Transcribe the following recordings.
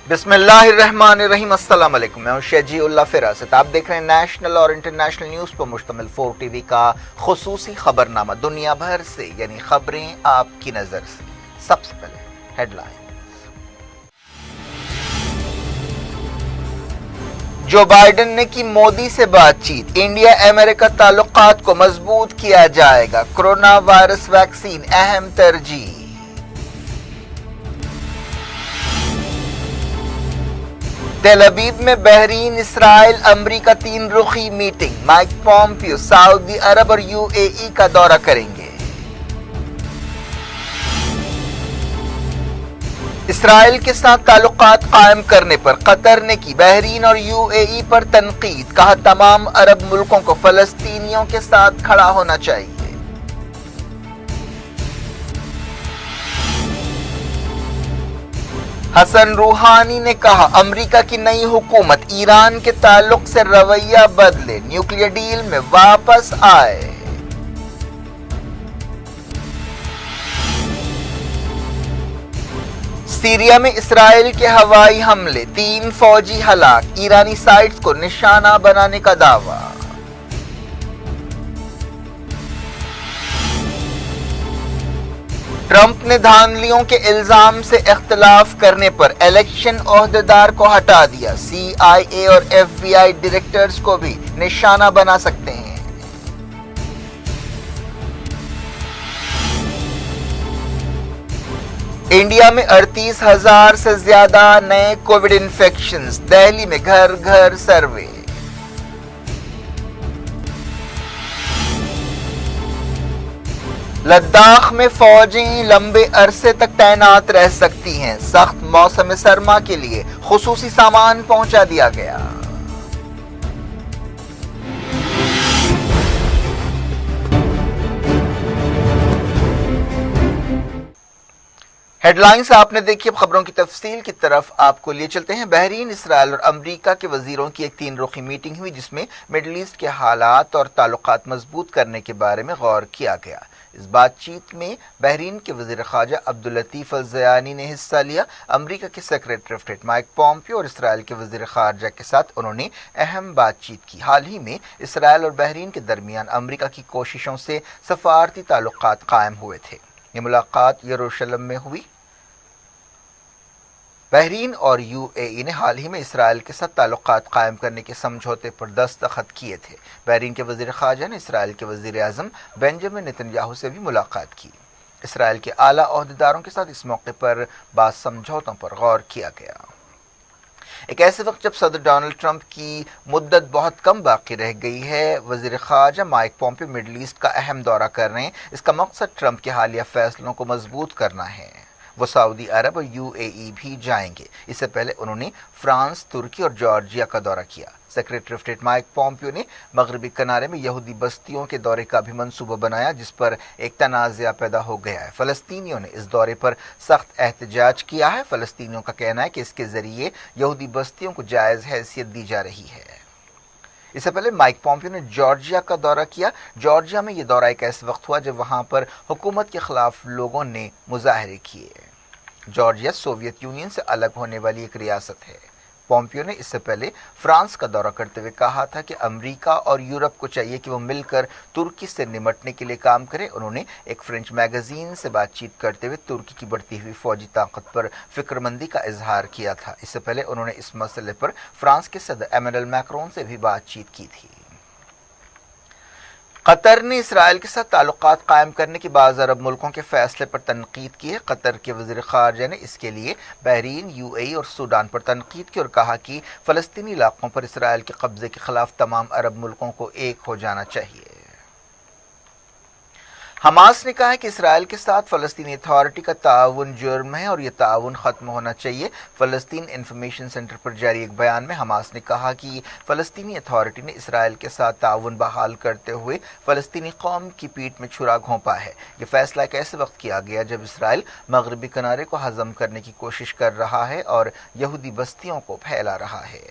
بسم اللہ الرحمن الرحیم، السلام علیکم، میں ہوں شجیع اللہ فراست۔ آپ دیکھ رہے ہیں نیشنل اور انٹرنیشنل نیوز پر مشتمل 4 ٹی وی کا خصوصی خبر نامہ، دنیا بھر سے یعنی خبریں آپ کی نظر سے۔ سب سے پہلے ہیڈ لائن۔ جو بائیڈن نے کی مودی سے بات چیت، انڈیا امریکہ تعلقات کو مضبوط کیا جائے گا، کورونا وائرس ویکسین اہم ترجیح۔ تل ابیب میں بحرین، اسرائیل، امریکہ 3 رخی میٹنگ، مائک پومپیو سعودی عرب اور یو اے ای کا دورہ کریں گے۔ اسرائیل کے ساتھ تعلقات قائم کرنے پر قطر نے کی بحرین اور یو اے ای پر تنقید، کہا تمام عرب ملکوں کو فلسطینیوں کے ساتھ کھڑا ہونا چاہیے۔ حسن روحانی نے کہا امریکہ کی نئی حکومت ایران کے تعلق سے رویہ بدلے، نیوکلیئر ڈیل میں واپس آئے۔ سیریا میں اسرائیل کے ہوائی حملے، 3 فوجی ہلاک، ایرانی سائٹس کو نشانہ بنانے کا دعویٰ۔ ٹرمپ نے دھاندلیوں کے الزام سے اختلاف کرنے پر الیکشن عہدیدار کو ہٹا دیا، سی آئی اے اور ایف بی آئی ڈائریکٹرز کو بھی نشانہ بنا سکتے ہیں۔ انڈیا میں 38,000 سے زیادہ نئے کووڈ انفیکشنز، دہلی میں گھر گھر سروے۔ لداخ میں فوجیں لمبے عرصے تک تعینات رہ سکتی ہیں، سخت موسم سرما کے لیے خصوصی سامان پہنچا دیا گیا۔ ہیڈ لائنز آپ نے دیکھی، اب خبروں کی تفصیل کی طرف آپ کو لیے چلتے ہیں۔ بحرین، اسرائیل اور امریکہ کے وزیروں کی ایک 3 رخی میٹنگ ہوئی جس میں مڈل ایسٹ کے حالات اور تعلقات مضبوط کرنے کے بارے میں غور کیا گیا۔ اس بات چیت میں بحرین کے وزیر خارجہ عبداللطیف الزیانی نے حصہ لیا۔ امریکہ کے secretary of state mic Pompeo اور اسرائیل کے وزیر خارجہ کے ساتھ انہوں نے اہم بات چیت کی۔ حال ہی میں اسرائیل اور بحرین کے درمیان امریکہ کی کوششوں سے سفارتی تعلقات قائم ہوئے تھے۔ یہ ملاقات یروشلم میں ہوئی۔ بحرین اور یو اے ای نے حال ہی میں اسرائیل کے ساتھ تعلقات قائم کرنے کے سمجھوتے پر دستخط کیے تھے۔ بحرین کے وزیر خارجہ نے اسرائیل کے وزیر اعظم بنجامن نیتن یاہو سے بھی ملاقات کی۔ اسرائیل کے اعلیٰ عہدیداروں کے ساتھ اس موقع پر بعض سمجھوتوں پر غور کیا گیا۔ ایک ایسے وقت جب صدر ڈونلڈ ٹرمپ کی مدت بہت کم باقی رہ گئی ہے، وزیر خارجہ مائک پومپیو مڈل ایسٹ کا اہم دورہ کر رہے ہیں۔ اس کا مقصد ٹرمپ کے حالیہ فیصلوں کو مضبوط کرنا ہے۔ وہ سعودی عرب اور یو اے ای بھی جائیں گے۔ اس سے پہلے انہوں نے فرانس، ترکی اور جارجیا کا دورہ کیا۔ Secretary of state mic Pompeo نے مغربی کنارے میں یہودی بستیوں کے دورے کا بھی منصوبہ بنایا جس پر ایک تنازع پیدا ہو گیا ہے۔ فلسطینیوں نے اس دورے پر سخت احتجاج کیا ہے۔ فلسطینیوں کا کہنا ہے کہ اس کے ذریعے یہودی بستیوں کو جائز حیثیت دی جا رہی ہے۔ اس سے پہلے مائک پومپیو نے جارجیا کا دورہ کیا۔ جارجیا میں یہ دورہ ایک ایسے وقت ہوا جب وہاں پر حکومت کے خلاف لوگوں نے مظاہرے کیے۔ جارجیا سوویت یونین سے الگ ہونے والی ایک ریاست ہے۔ پومپیو نے اس سے پہلے فرانس کا دورہ کرتے ہوئے کہا تھا کہ امریکہ اور یورپ کو چاہیے کہ وہ مل کر ترکی سے نمٹنے کے لیے کام کرے۔ انہوں نے ایک فرینچ میگزین سے بات چیت کرتے ہوئے ترکی کی بڑھتی ہوئی فوجی طاقت پر فکر مندی کا اظہار کیا تھا۔ اس سے پہلے انہوں نے اس مسئلے پر فرانس کے صدر ایمانوئل میکرون سے بھی بات چیت کی تھی۔ قطر نے اسرائیل کے ساتھ تعلقات قائم کرنے کے بعض عرب ملکوں کے فیصلے پر تنقید کی ہے۔ قطر کے وزیر خارجہ نے اس کے لیے بحرین، یو اے ای اور سوڈان پر تنقید کی اور کہا کہ فلسطینی علاقوں پر اسرائیل کے قبضے کے خلاف تمام عرب ملکوں کو ایک ہو جانا چاہیے۔ حماس نے کہا ہے کہ اسرائیل کے ساتھ فلسطینی اتھارٹی کا تعاون جرم ہے اور یہ تعاون ختم ہونا چاہیے۔ فلسطین انفارمیشن سینٹر پر جاری ایک بیان میں حماس نے کہا کہ فلسطینی اتھارٹی نے اسرائیل کے ساتھ تعاون بحال کرتے ہوئے فلسطینی قوم کی پیٹھ میں چھرا گھونپا ہے۔ یہ فیصلہ ایک ایسے وقت کیا گیا جب اسرائیل مغربی کنارے کو ہضم کرنے کی کوشش کر رہا ہے اور یہودی بستیوں کو پھیلا رہا ہے۔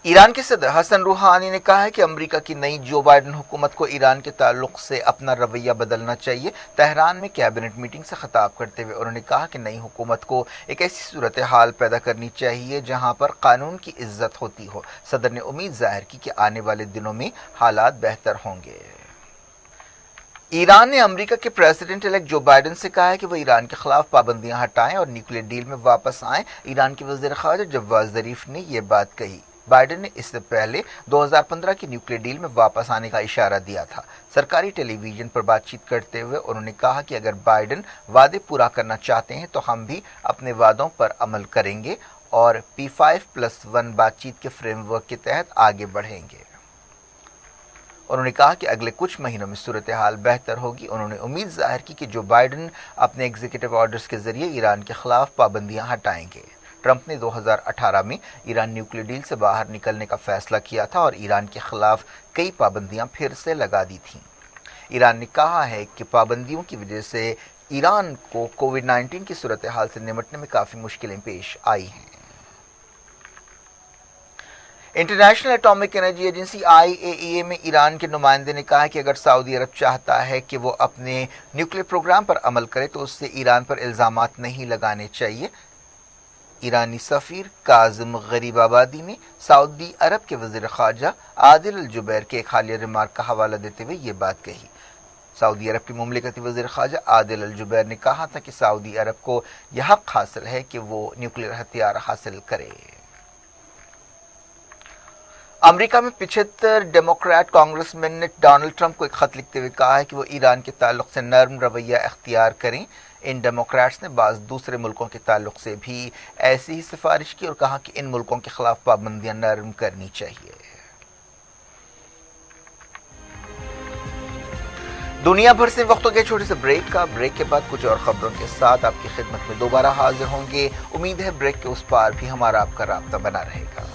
ईरान के सदर हसन रूहानी ने कहा है कि अमेरिका की नई जो बाइडेन हुकूमत को ईरान के ताल्लुक से अपना रवैया बदलना चाहिए। तेहरान में कैबिनेट मीटिंग से खिताब करते हुए उन्होंने कहा कि नई हुकूमत को एक ऐसी सूरत हाल पैदा करनी चाहिए जहां पर कानून की इज्जत होती हो। सदर ने उम्मीद जाहिर की कि आने वाले दिनों में हालात बेहतर होंगे। ईरान ने अमेरिका के प्रेसिडेंट इलेक्ट जो बाइडेन से कहा है कि वह ईरान के खिलाफ पाबंदियां हटाएं और न्यूक्लियर डील में वापस आएं। ईरान के वजीर खारजा जवाद जरीफ ने यह बात कही। बाइडेन ने इससे पहले 2015 की न्यूक्लियर डील में वापस आने का इशारा दिया था। सरकारी टेलीविजन पर बातचीत करते हुए उन्होंने कहा कि अगर बाइडेन वादे पूरा करना चाहते हैं तो हम भी अपने वादों पर अमल करेंगे और P5+1 बातचीत के फ्रेमवर्क के तहत आगे बढ़ेंगे। उन्होंने कहा कि अगले कुछ महीनों में सूरत हाल बेहतर होगी। उन्होंने उम्मीद जाहिर की कि जो बाइडेन अपने एग्जीक्यूटिव ऑर्डर्स के जरिए ईरान के खिलाफ पाबंदियां हटाएंगे। ट्रंप ने 2018 में ईरान न्यूक्लियर डील से बाहर निकलने का फैसला किया था और ईरान के खिलाफ कई पाबंदियां फिर से लगा दी थीं। ईरान ने कहा है कि पाबंदियों की वजह से ईरान को कोविड-19 की सूरत हाल से निपटने में काफ़ी मुश्किलें पेश आई हैं। International atomic energy agency IAEA में ईरान के नुमाइंदे ने कहा कि अगर सऊदी अरब चाहता है कि वो अपने न्यूक्लियर प्रोग्राम पर अमल करे तो उससे ईरान पर इल्ज़ामात नहीं लगाने चाहिए। ईरानी सफ़ीर काज़िम गरीबाबादी ने सऊदी अरब के वज़ीर ख़ारजा आदिल अल जुबैर के एक हालिया रिमार्क का हवाला देते हुए ये बात कही। सऊदी अरब के मुमलिकती वज़ीर ख़ारजा आदिल अल जुबैर ने कहा था कि सऊदी अरब को यह हक़ हासिल है कि वो न्यूक्लियर हथियार हासिल करे। अमेरिका में 75 डेमोक्रेट कांग्रेसमैन ने डोनाल्ड ट्रंप को एक खत लिखते हुए कहा है कि वो ईरान के ताल्लुक से नर्म रवैया इख्तियार करें। इन डेमोक्रेट्स ने बाज़ दूसरे मुल्कों के ताल्लुक से भी ऐसी ही सिफारिश की और कहा कि इन मुल्कों के खिलाफ पाबंदियां नर्म करनी चाहिए। दुनिया भर से वक्त हो गया छोटे से ब्रेक का। ब्रेक के बाद कुछ और खबरों के साथ आपकी खिदमत में दोबारा हाजिर होंगे। उम्मीद है ब्रेक के उस पार भी हमारा आपका राब्ता बना रहेगा।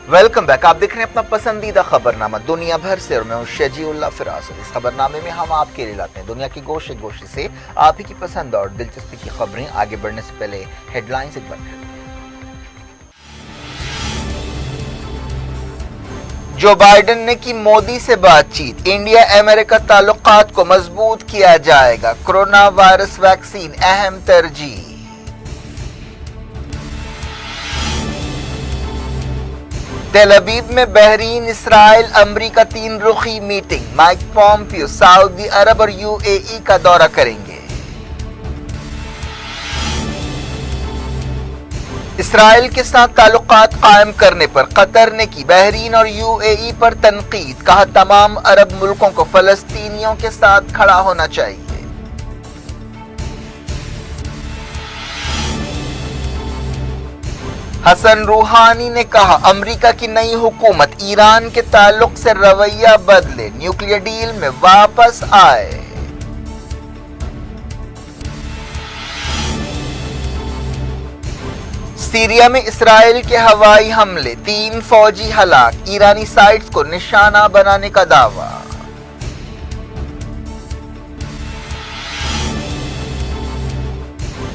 Welcome back. आप देख रहे हैं अपना पसंदीदा खबरनामा दुनिया भर से और मैं हूं शजीउल्लाह फिरास। इस खबरनामे में हम आपके लिए लाते हैं दुनिया के गोशे गोशे से आप ही की पसंद और दिलचस्पी की खबरें। आगे बढ़ने से पहले हेडलाइंस एक बार फिर। जो बाइडेन ने की मोदी से बातचीत। इंडिया अमेरिका ताल्लुकात को मजबूत किया जाएगा। कोरोना वायरस वैक्सीन अहम तरजीह। तेल अवीव में बहरीन, इसराइल, अमरीका 3 रुखी मीटिंग। माइक पॉम्पियो सऊदी अरब और UAE का दौरा करेंगे। इसराइल के साथ ताल्लुकात कायम करने पर कतर ने की बहरीन और UAE पर तनकीद। कहा तमाम अरब मुल्कों को फलस्तीनियों के साथ खड़ा होना चाहिए। हसन रूहानी ने कहा अमेरिका की नई हुकूमत ईरान के ताल्लुक से रवैया बदले, न्यूक्लियर डील में वापस आए। सीरिया में इसराइल के हवाई हमले, 3 फौजी हलाक। ईरानी साइट्स को निशाना बनाने का दावा।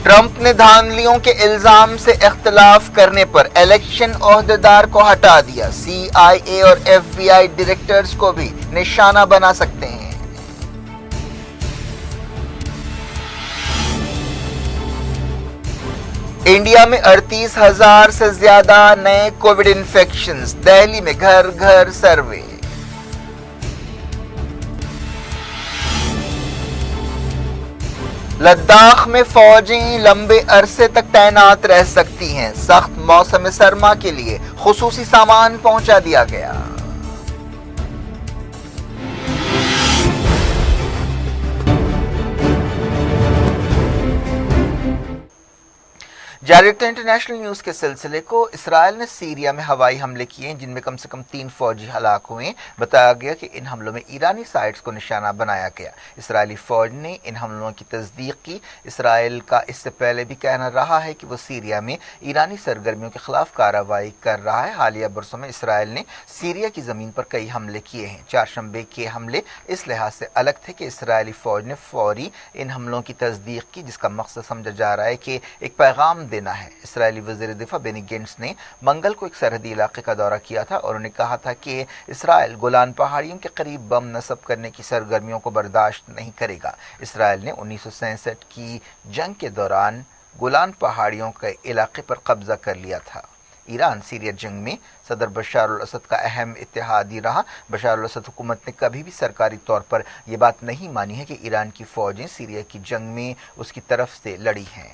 ट्रंप ने धांधलियों के इल्जाम से इख्तिलाफ करने पर इलेक्शन ओहदेदार को हटा दिया। CIA और FBI डायरेक्टर्स को भी निशाना बना सकते हैं। इंडिया में 38,000 से ज्यादा नए कोविड इन्फेक्शंस। दिल्ली में घर घर सर्वे। लद्दाख में फौजें लंबे अरसे तक तैनात रह सकती हैं। सख्त मौसम सरमा के लिए खुसूसी सामान पहुंचा दिया गया। जारी रखते इंटरनेशनल न्यूज के सिलसिले को। इसराइल ने सीरिया में हवाई हमले किए हैं जिनमें कम से कम 3 फौजी हलाक हुए। बताया गया कि इन हमलों में ईरानी साइट्स को निशाना बनाया गया। इसराइली फौज ने इन हमलों की तस्दीक की। इसराइल का इससे पहले भी कहना रहा है कि वो सीरिया में ईरानी सरगर्मियों के खिलाफ कार्रवाई कर रहा है। हालिया बरसों में इसराइल ने सीरिया की जमीन पर कई हमले किए हैं। चारशंबे के हमले इस लिहाज से अलग थे कि इसराइली फौज ने फौरी इन हमलों की तस्दीक की, जिसका मकसद समझा जा रहा है कि एक पैगाम देना है। इसराइली वज़ीर दिफा बेनी गेंट्स ने मंगल को एक सरहदी इलाके का दौरा किया था और उन्होंने कहा था कि इसराइल गोलान पहाड़ियों के करीब बम नस्ब करने की सरगर्मियों को बर्दाश्त नहीं करेगा। इसराइल ने 1967 की जंग के दौरान गोलान पहाड़ियों के इलाके पर कब्जा कर लिया था। ईरान सीरिया जंग में सदर बशार अल असद का अहम इत्तेहादी रहा। बशार अल असद हुकूमत ने कभी भी सरकारी तौर पर यह बात नहीं मानी है कि ईरान की फौजें सीरिया की जंग में उसकी तरफ से लड़ी हैं।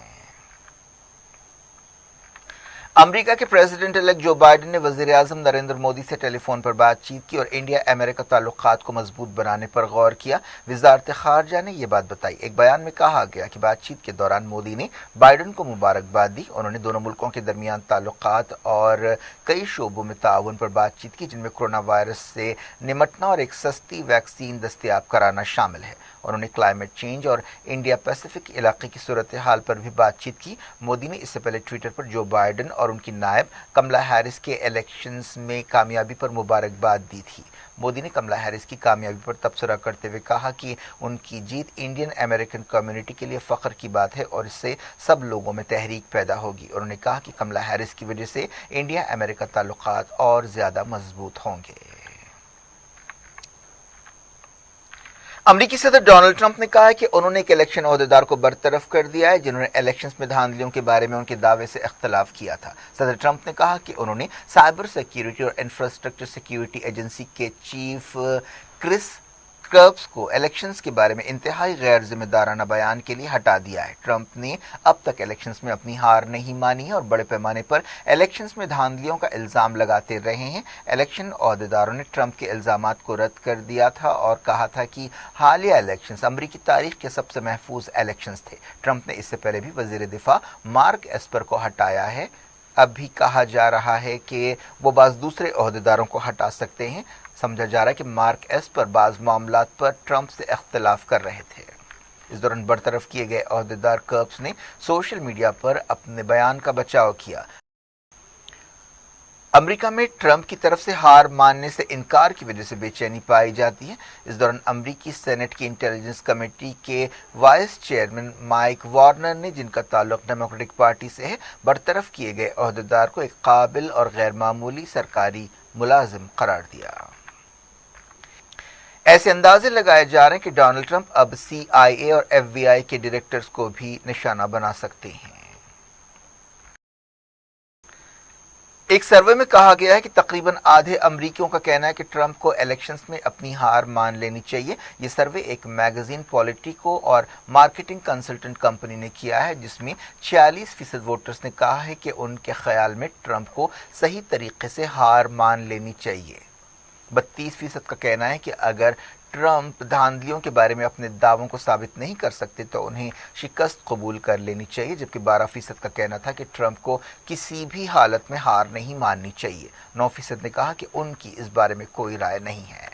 अमेरिका के प्रेसिडेंट इलेक्ट जो बाइडेन ने वज़ीर आज़म नरेंद्र मोदी से टेलीफोन पर बातचीत की और इंडिया अमेरिका ताल्लुकात को मजबूत बनाने पर गौर किया। वज़ारत ख़ारजा ने यह बात बताई। एक बयान में कहा गया कि बातचीत के दौरान मोदी ने बाइडेन को मुबारकबाद दी। उन्होंने दोनों मुल्कों के दरमियान ताल्लुकात और कई शोबों में ताउन पर बातचीत की, जिनमें कोरोना वायरस से निमटना और एक सस्ती वैक्सीन दस्तयाब कराना शामिल है। उन्होंने क्लाइमेट चेंज और इंडिया पैसिफिक इलाके की सूरत हाल पर भी बातचीत की। मोदी ने इससे पहले ट्विटर पर जो बाइडेन और उनकी नायब कमला हैरिस के इलेक्शंस में कामयाबी पर मुबारकबाद दी थी। मोदी ने कमला हैरिस की कामयाबी पर तबसरा करते हुए कहा कि उनकी जीत इंडियन अमेरिकन कम्युनिटी के लिए फ़ख्र की बात है और इससे सब लोगों में तहरीक पैदा होगी। उन्होंने कहा कि कमला हैरिस की वजह से इंडिया अमेरिका ताल्लुकात और ज़्यादा मजबूत होंगे। अमरीकी सदर डोनाल्ड ट्रंप ने कहा है कि उन्होंने एक इलेक्शन अहदेदार को बरतरफ कर दिया है जिन्होंने इलेक्शंस में धांधलियों के बारे में उनके दावे से इख्तलाफ किया था। सदर ट्रंप ने कहा कि उन्होंने साइबर सिक्योरिटी और इंफ्रास्ट्रक्चर सिक्योरिटी एजेंसी के चीफ क्रिस कर्ब्स को इलेक्शंस के बारे में इंतहाई गैर जिम्मेदाराना बयान के लिए हटा दिया है। ट्रंप ने अब तक इलेक्शंस में अपनी हार नहीं मानी है और बड़े पैमाने पर इलेक्शंस में धांधलियों का इल्जाम लगाते रहे हैं। इलेक्शन अहदेदारों ने ट्रंप के इल्जामात को रद्द कर दिया था और कहा था कि हालिया इलेक्शंस अमरीकी तारीख के सबसे महफूज इलेक्शंस थे। ट्रंप ने इससे पहले भी वजीर दिफा मार्क एस्पर को हटाया है। अब भी कहा जा रहा है कि वो बाज़ दूसरे अहदेदारों को हटा सकते हैं। समझा जा रहा है कि मार्क एस्पर बाज़ मामलात पर ट्रंप से इख्तलाफ कर रहे थे। इस दौरान बरतरफ किए गए अहदेदार कर्ब्स ने सोशल मीडिया पर अपने बयान का बचाव किया। अमेरिका में ट्रंप की तरफ से हार मानने से इनकार की वजह से बेचैनी पाई जाती है। इस दौरान अमेरिकी सेनेट की इंटेलिजेंस कमेटी के वाइस चेयरमैन माइक वार्नर ने, जिनका ताल्लुक डेमोक्रेटिक पार्टी से है, बरतरफ किए गए अहदेदार को एक काबिल और गैर मामूली सरकारी मुलाजिम करार दिया। ऐसे अंदाजे लगाए जा रहे हैं कि डोनाल्ड ट्रंप अब CIA और FBI के डायरेक्टर्स को भी निशाना बना सकते हैं। एक सर्वे में कहा गया है कि तकरीबन आधे अमरीकियों का कहना है कि ट्रंप को इलेक्शंस में अपनी हार मान लेनी चाहिए। ये सर्वे एक मैगजीन पॉलिटिको और मार्केटिंग कंसल्टेंट कंपनी ने किया है, जिसमें 46% वोटर्स ने कहा है कि उनके ख्याल में ट्रंप को सही तरीके से हार मान लेनी चाहिए। 32% का कहना है कि अगर ट्रंप धांधलियों के बारे में अपने दावों को साबित नहीं कर सकते तो उन्हें शिकस्त कबूल कर लेनी चाहिए, जबकि 12% का कहना था कि ट्रंप को किसी भी हालत में हार नहीं माननी चाहिए। 9% ने कहा कि उनकी इस बारे में कोई राय नहीं है।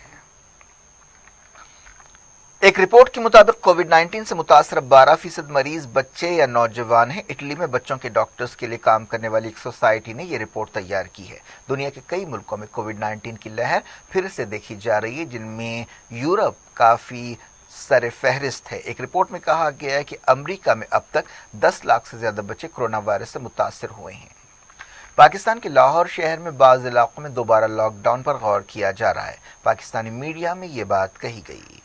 एक रिपोर्ट के मुताबिक कोविड-19 से मुतासर 12% मरीज बच्चे या नौजवान हैं। इटली में बच्चों के डॉक्टर्स के लिए काम करने वाली एक सोसाइटी ने यह रिपोर्ट तैयार की है। दुनिया के कई मुल्कों में कोविड-19 की लहर फिर से देखी जा रही है, जिनमें यूरोप काफ़ी सर फहरिस्त है। एक रिपोर्ट में कहा गया है कि अमरीका में अब तक 10 लाख से ज़्यादा बच्चे कोरोना वायरस से मुतासर हुए हैं। पाकिस्तान के लाहौर शहर में बाज़ इलाकों में दोबारा लॉकडाउन पर गौर किया जा रहा है। पाकिस्तानी मीडिया में ये बात कही गई।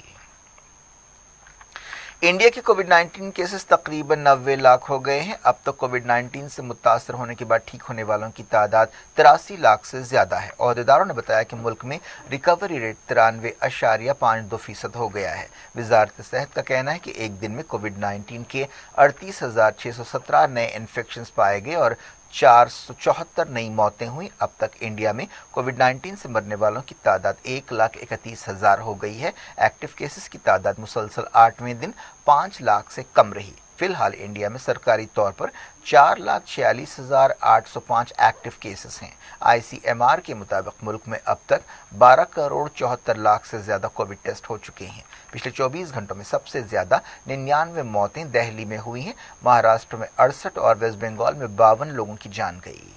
इंडिया के कोविड-19 केसेस तकरीबन 90 लाख हो गए हैं। अब तक कोविड-19 से मुतासर होने के बाद ठीक होने वालों की तादाद 83 लाख से ज्यादा है। अहदेदारों ने बताया कि मुल्क में रिकवरी रेट 93.52% हो गया है। वजारत सेहत का कहना है कि एक दिन में कोविड-19 के 38,617 नए इन्फेक्शन पाए गए और 474 नई मौतें हुई। अब तक इंडिया में कोविड-19 से मरने वालों की तादाद 1,31,000 हो गई है। एक्टिव केसेस की तादाद मुसलसल 8वें दिन 5 लाख से कम रही। فی الحال انڈیا میں سرکاری طور پر 4,46,805 ایکٹیو کیسز ہیں۔ ICMR کے مطابق ملک میں اب تک 12,74 لاکھ سے زیادہ کووڈ ٹیسٹ ہو چکے ہیں۔ پچھلے 24 گھنٹوں میں سب سے زیادہ 99 موتیں دہلی میں ہوئی ہیں۔ مہاراشٹر میں 68 اور ویسٹ بنگال میں 52 لوگوں کی جان گئی۔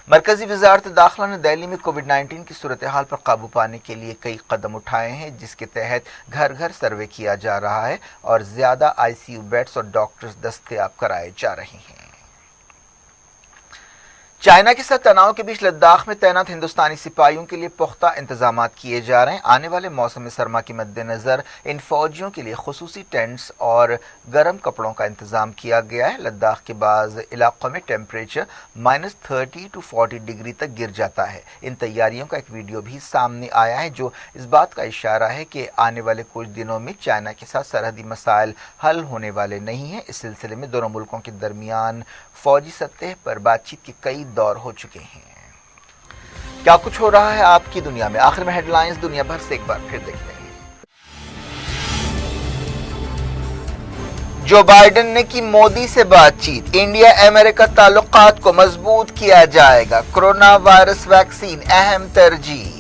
مرکزی وزارت داخلہ نے دہلی میں کووڈ 19 کی صورتحال پر قابو پانے کے لیے کئی قدم اٹھائے ہیں، جس کے تحت گھر گھر سروے کیا جا رہا ہے اور زیادہ ICU بیڈز اور ڈاکٹرز دستیاب کرائے جا رہے ہیں۔ چائنا کے ساتھ تناؤ کے بیچ لداخ میں تعینات ہندوستانی سپاہیوں کے لیے پختہ انتظامات کیے جا رہے ہیں۔ آنے والے موسم سرما کے مد نظر ان فوجیوں کے لیے خصوصی ٹینٹس اور گرم کپڑوں کا انتظام کیا گیا ہے۔ لداخ کے بعض علاقوں میں ٹیمپریچر -30 to 40 ڈگری تک گر جاتا ہے۔ ان تیاریوں کا ایک ویڈیو بھی سامنے آیا ہے جو اس بات کا اشارہ ہے کہ آنے والے کچھ دنوں میں چائنا کے ساتھ سرحدی مسائل حل ہونے والے نہیں ہیں۔ اس سلسلے میں دونوں ملکوں کے درمیان فوجی سطح پر بات چیت کے کئی دور ہو چکے ہیں۔ کیا کچھ ہو رہا ہے آپ کی دنیا میں؟ آخر میں ہیڈ لائنز دنیا بھر سے ایک بار پھر دیکھتے ہیں۔ جو بائیڈن نے کی مودی سے بات چیت، انڈیا امریکہ تعلقات کو مضبوط کیا جائے گا، کورونا وائرس ویکسین اہم ترجیح۔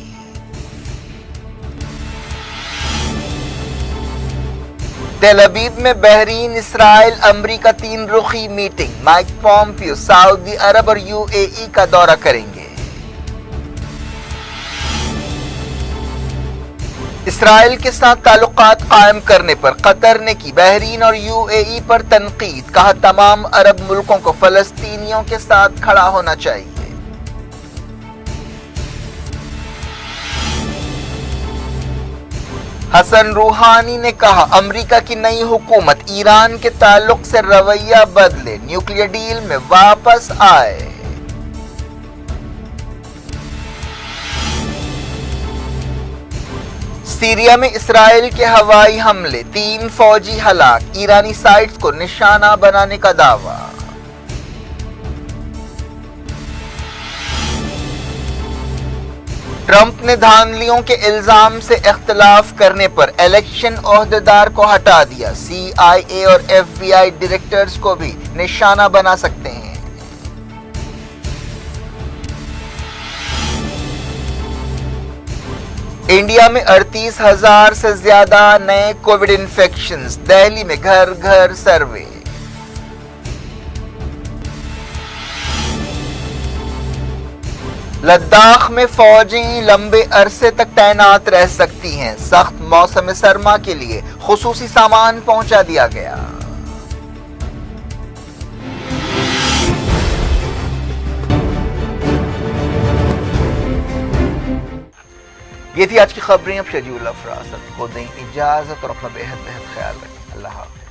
تیل ابیب میں بحرین، اسرائیل، امریکہ 3 رخی میٹنگ، مائک پومپیو سعودی عرب اور UAE کا دورہ کریں گے۔ اسرائیل کے ساتھ تعلقات قائم کرنے پر قطر نے کی بحرین اور UAE پر تنقید، کہا تمام عرب ملکوں کو فلسطینیوں کے ساتھ کھڑا ہونا چاہیے۔ حسن روحانی نے کہا امریکہ کی نئی حکومت ایران کے تعلق سے رویہ بدلے، نیوکلیئر ڈیل میں واپس آئے۔ سیریا میں اسرائیل کے ہوائی حملے، 3 فوجی ہلاک، ایرانی سائٹس کو نشانہ بنانے کا دعویٰ۔ ٹرمپ نے دھاندلیوں کے الزام سے اختلاف کرنے پر الیکشن عہدیدار کو ہٹا دیا، CIA اور FBI ڈائریکٹرز کو بھی نشانہ بنا سکتے ہیں۔ انڈیا میں 38,000 سے زیادہ نئے کووڈ انفیکشنز، دہلی میں گھر گھر سروے۔ لداخ میں فوجیں لمبے عرصے تک تعینات رہ سکتی ہیں، سخت موسم سرما کے لیے خصوصی سامان پہنچا دیا گیا۔ یہ تھی آج کی خبریں۔ اب شجیع الافراز کو دیں اجازت اور اپنا بے حد خیال رکھیں۔ اللہ حافظ۔